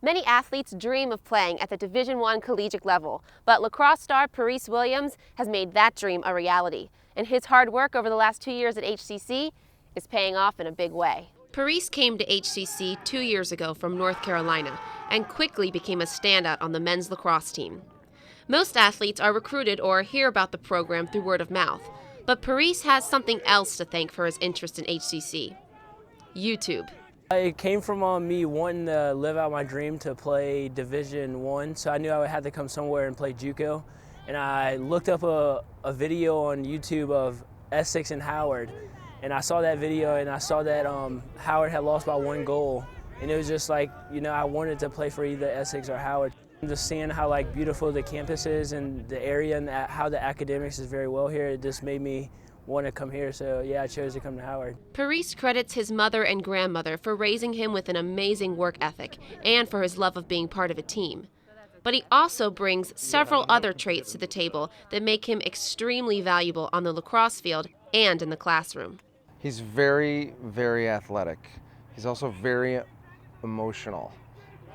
Many athletes dream of playing at the Division I collegiate level, but lacrosse star Parese Williams has made that dream a reality, and his hard work over the last 2 years at HCC is paying off in a big way. Parese came to HCC 2 years ago from North Carolina and quickly became a standout on the men's lacrosse team. Most athletes are recruited or hear about the program through word of mouth, but Parese has something else to thank for his interest in HCC: YouTube. It came from me wanting to live out my dream to play Division I, so I knew I had to come somewhere and play JUCO. And I looked up a video on YouTube of Essex and Howard, and I saw that video and I saw that Howard had lost by 1 goal. And it was just like, I wanted to play for either Essex or Howard. Just seeing how beautiful the campus is and the area and how the academics is very well here, it just made me want to come here, so yeah, I chose to come to Howard. Parese credits his mother and grandmother for raising him with an amazing work ethic and for his love of being part of a team. But he also brings several other traits to the table that make him extremely valuable on the lacrosse field and in the classroom. He's very, very athletic. He's also very emotional.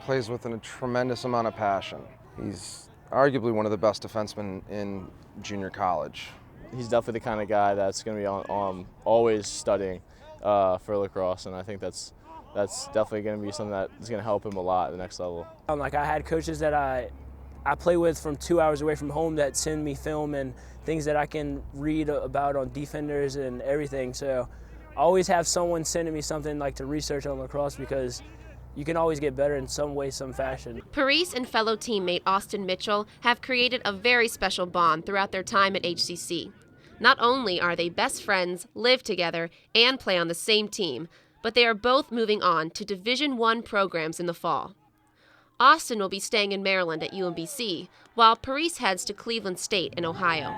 Plays with a tremendous amount of passion. He's arguably one of the best defensemen in junior college. He's definitely the kind of guy that's going to be always studying for lacrosse, and I think that's definitely going to be something that's going to help him a lot at the next level. I had coaches that I play with from 2 hours away from home that send me film and things that I can read about on defenders and everything. So I always have someone sending me something to research on lacrosse, because you can always get better in some way, some fashion. Parese and fellow teammate Austin Mitchell have created a very special bond throughout their time at HCC. Not only are they best friends, live together, and play on the same team, but they are both moving on to Division I programs in the fall. Austin will be staying in Maryland at UMBC, while Parese heads to Cleveland State in Ohio.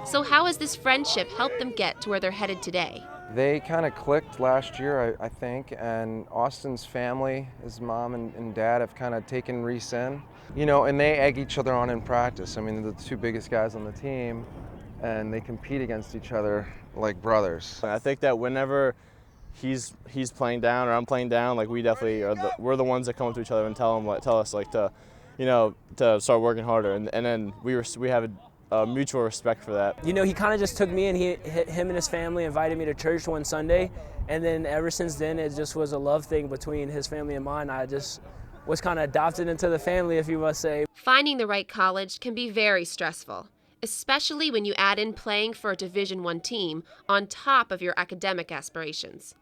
So how has this friendship helped them get to where they're headed today? They kind of clicked last year, I think, and Austin's family, his mom and dad, have kind of taken Reese in, and they egg each other on in practice. I mean, they're the 2 biggest guys on the team, and they compete against each other like brothers. I think that whenever he's playing down or I'm playing down, we definitely we're the ones that come up to each other and tell us to start working harder, and then we have a mutual respect for that. He kind of just took me in. Him and his family invited me to church one Sunday, and then ever since then it just was a love thing between his family and mine. I just was kind of adopted into the family, if you must say. Finding the right college can be very stressful, especially when you add in playing for a Division I team on top of your academic aspirations.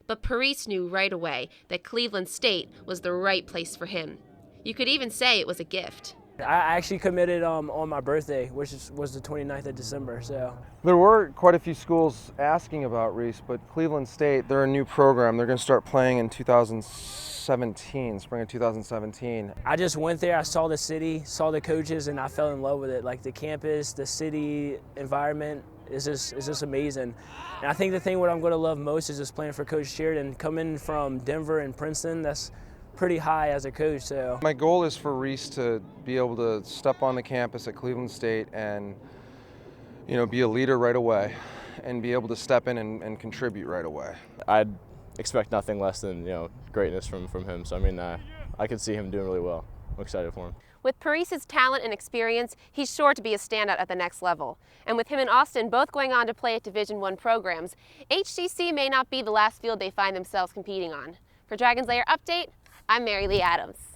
But Parese knew right away that Cleveland State was the right place for him. You could even say it was a gift. I actually committed on my birthday, which was the 29th of December. So there were quite a few schools asking about Reese, but Cleveland State, they're a new program. They're going to start playing in 2017, spring of 2017. I just went there, I saw the city, saw the coaches, and I fell in love with it. The campus, the city environment is just amazing. And I think the thing what I'm going to love most is just playing for Coach Sheridan. Coming from Denver and Princeton, that's pretty high as a coach. So my goal is for Reese to be able to step on the campus at Cleveland State and be a leader right away and be able to step in and contribute right away. I'd expect nothing less than greatness from him, so I could see him doing really well. I'm excited for him. With Parese's talent and experience, he's sure to be a standout at the next level. And with him and Austin both going on to play at Division I programs, HCC may not be the last field they find themselves competing on. For Dragons Lair Update, I'm MARYLEE Adams.